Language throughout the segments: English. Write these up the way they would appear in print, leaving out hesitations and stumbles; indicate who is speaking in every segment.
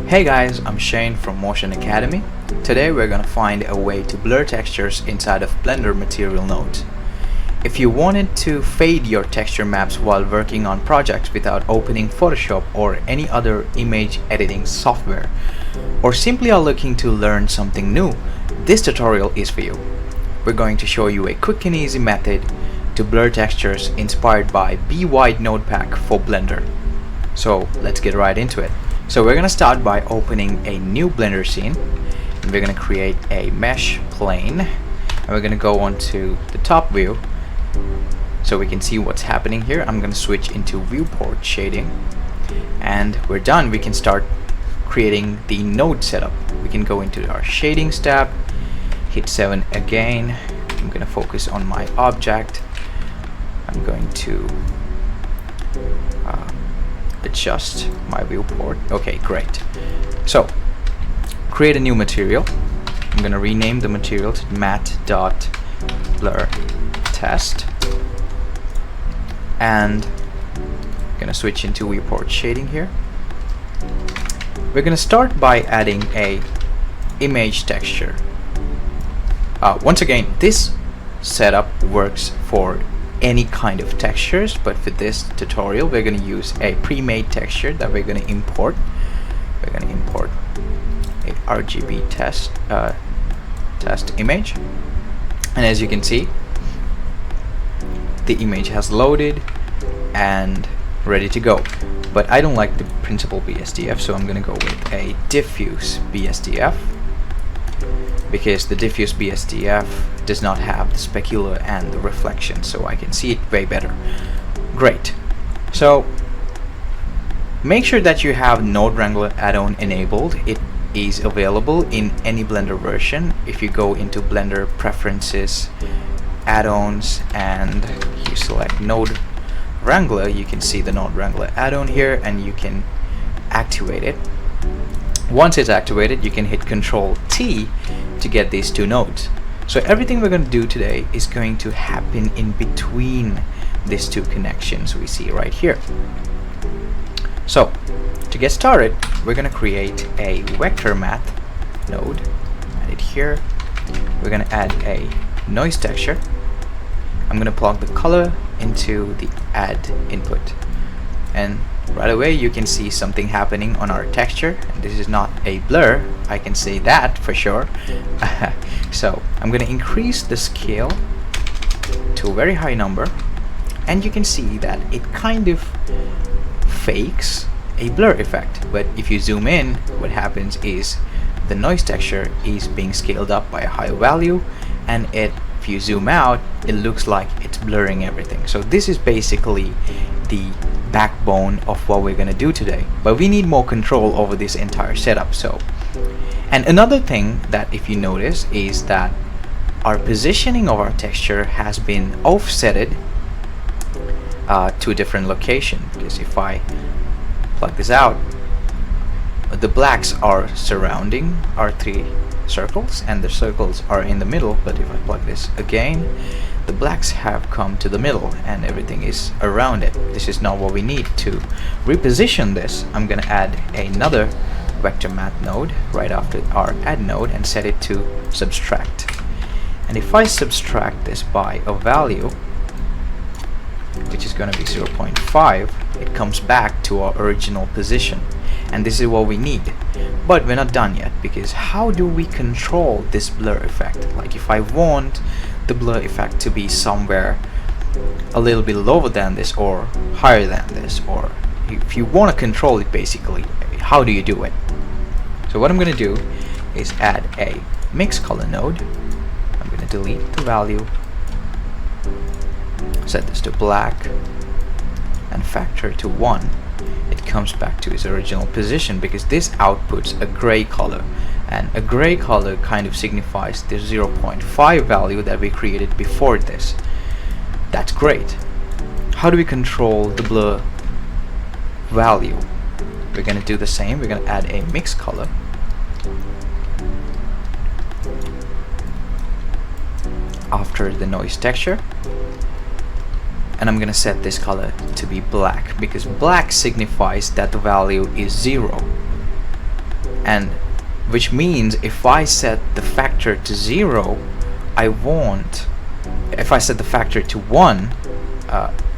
Speaker 1: Hey guys, I'm Shane from Motion Academy. Today we're gonna find a way to blur textures inside of Blender material nodes. If you wanted to fade your texture maps while working on projects without opening Photoshop or any other image editing software, or simply are looking to learn something new, this tutorial is for you. We're going to show you a quick and easy method to blur textures inspired by Be Wide Node Pack for Blender. So let's get right into it. So we're gonna start by opening a new Blender scene, and we're gonna create a mesh plane, and we're gonna go on to the top view so we can see what's happening here. I'm gonna switch into viewport shading, and we're done. We can start creating the node setup. We can go into our shadings tab, hit 7 again. I'm gonna focus on my object. I'm going to adjust my viewport. Okay, great. So create a new material. I'm gonna rename the material to matte.blur_test, and I'm gonna switch into viewport shading here. We're gonna start by adding a image texture. Once again, this setup works for any kind of textures, but for this tutorial we're going to use a pre-made texture that we're going to import. We're going to import a RGB test image, and as you can see, the image has loaded and ready to go. But I don't like the principal BSDF, so I'm going to go with a diffuse BSDF, because the diffuse BSDF does not have the specular and the reflection, so I can see it way better. Great. So make sure that you have Node Wrangler add-on enabled. It is available in any Blender version. If you go into Blender Preferences, Add-ons, and you select Node Wrangler, you can see the Node Wrangler add-on here, and you can activate it. Once it's activated, you can hit Ctrl T to get these two nodes. So everything we're going to do today is going to happen in between these two connections we see right here. So to get started, we're going to create a vector math node. Add it here. We're going to add a noise texture. I'm going to plug the color into the add input, and right away you can see something happening on our texture, and this is not a blur, I can say that for sure. So I'm going to increase the scale to a very high number, and you can see that it kind of fakes a blur effect. But if you zoom in, what happens is the noise texture is being scaled up by a higher value, and if you zoom out, it looks like it's blurring everything. So this is basically the backbone of what we're going to do today, but we need more control over this entire setup. And another thing that, if you notice, is that our positioning of our texture has been offsetted to a different location, because if I plug this out, the blacks are surrounding our three circles and the circles are in the middle, but if I plug this again, the blacks have come to the middle and everything is around it. This is not what we need. To reposition this, I'm going to add another vector math node right after our add node and set it to subtract. And if I subtract this by a value, which is going to be 0.5, it comes back to our original position, and this is what we need. But we're not done yet, because how do we control this blur effect? Like if I want the blur effect to be somewhere a little bit lower than this or higher than this, or if you want to control it, basically, how do you do it? So what I'm going to do is add a mix color node. I'm going to delete the value, set this to black, and factor to 1. It comes back to its original position because this outputs a gray color, and a gray color kind of signifies the 0.5 value that we created before this. That's great. How do we control the blur value? We're going to do the same. We're going to add a mix color, after the noise texture, and I'm gonna set this color to be black, because black signifies that the value is 0. and which means if I set the factor to 0, if I set the factor to 1,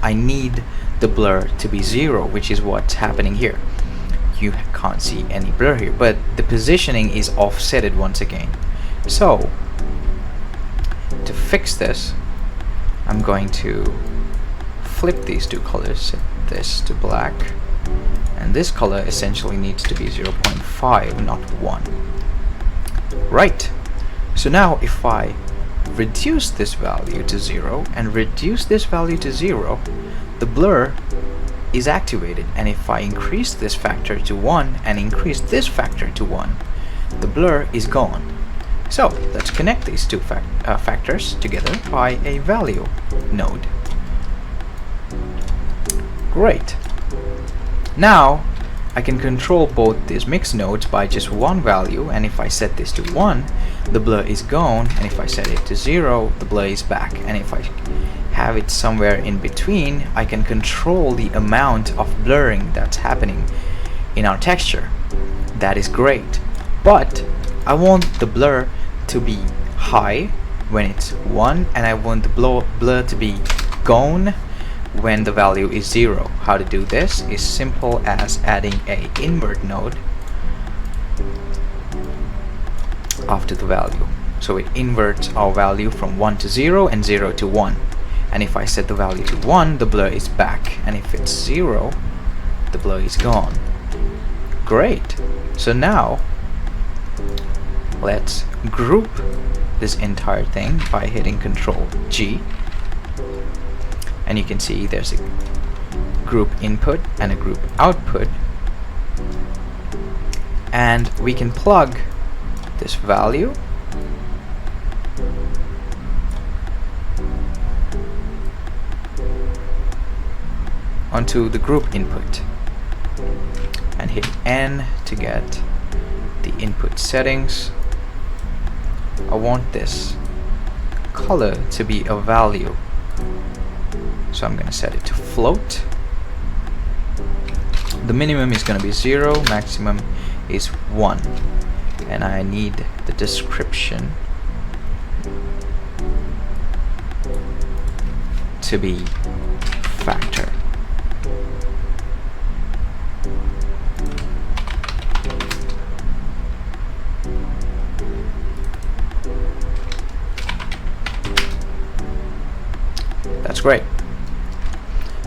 Speaker 1: I need the blur to be 0, which is what's happening here. You can't see any blur here, but the positioning is offsetted once again. So to fix this, I'm going to flip these two colors, set this to black, and this color essentially needs to be 0.5, not 1. Right, so now if I reduce this value to 0 and reduce this value to 0, the blur is activated, and if I increase this factor to 1 and increase this factor to 1, the blur is gone. So let's connect these two factors together by a value node. Great. Now I can control both these mix nodes by just one value, and if I set this to 1, the blur is gone, and if I set it to 0, the blur is back, and if I have it somewhere in between, I can control the amount of blurring that's happening in our texture. That is great, but I want the blur to be high when it's 1, and I want the blur to be gone when the value is 0. How to do this is simple as adding a invert node after the value. So it inverts our value from 1 to 0 and 0 to 1. And if I set the value to 1, the blur is back, and if it's 0, the blur is gone. Great. So now let's group this entire thing by hitting Ctrl G, and you can see there's a group input and a group output, and we can plug this value onto the group input and hit N to get the input settings. I want this color to be a value, so I'm going to set it to float. The minimum is going to be 0, maximum is 1, and I need the description to be factor. That's great.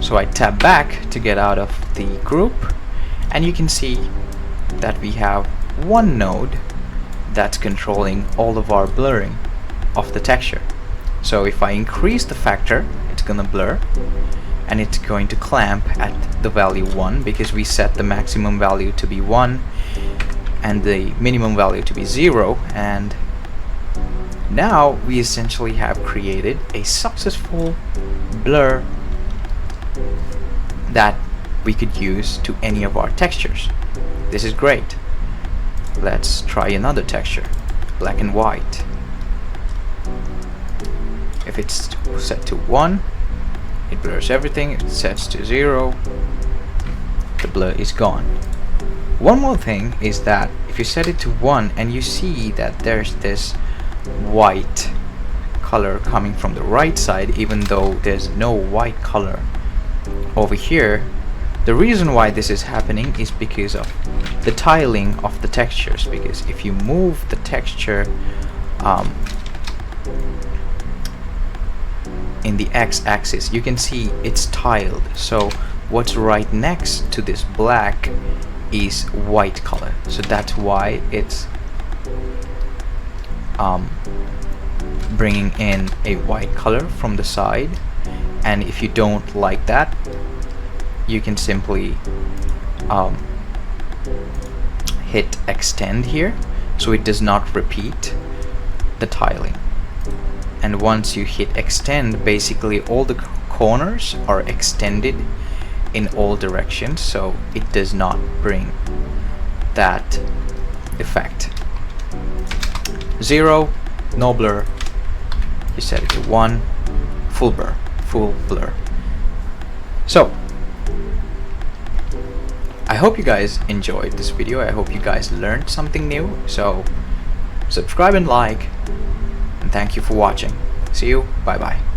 Speaker 1: So I tap back to get out of the group, and you can see that we have one node that's controlling all of our blurring of the texture. So if I increase the factor, it's gonna blur, and it's going to clamp at the value 1 because we set the maximum value to be 1 and the minimum value to be 0, and now we essentially have created a successful blur that we could use to any of our textures. This is great. Let's try another texture, black and white. If it's set to 1, it blurs everything. If it sets to 0, the blur is gone. One more thing is that if you set it to 1 and you see that there's this white color coming from the right side, even though there's no white color over here, the reason why this is happening is because of the tiling of the textures. Because if you move the texture in the x-axis, you can see it's tiled, so what's right next to this black is white color, so that's why it's bringing in a white color from the side. And if you don't like that, you can simply hit extend here so it does not repeat the tiling. And once you hit extend, basically all the corners are extended in all directions, so it does not bring that effect. 0, no blur. You set it to 1, full blur. So I hope you guys enjoyed this video. I hope you guys learned something new. So subscribe and like, and thank you for watching. See you. Bye bye.